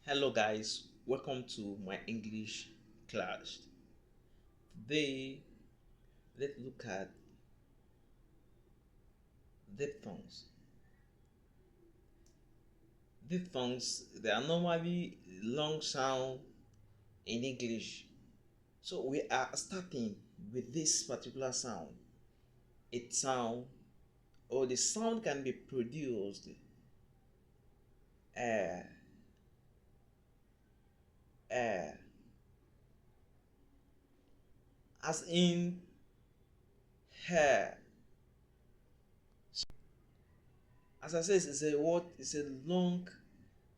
Hello guys, welcome to my English class. Today, let's look at diphthongs. Diphthongs, they are normally long sound in English. So we are starting with this particular sound. It sound or the sound can be produced uh, uh, as in hair. As I said, it's a word, it's a long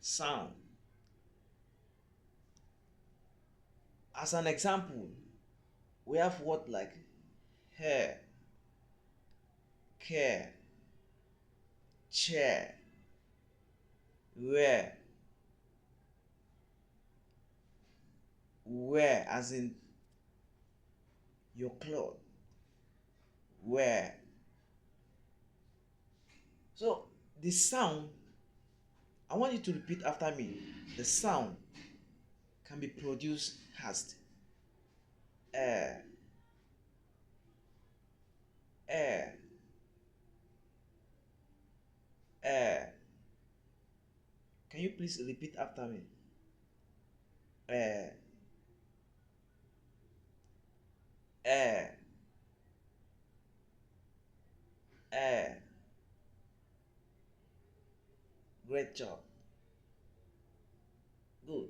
sound. As an example, we have what like hair, care, chair, wear, wear as in your cloth, wear. So the sound, I want you to repeat after me. The sound can be produced as air, air, air. Can you please repeat after me? Air, air, air. Great job. Good.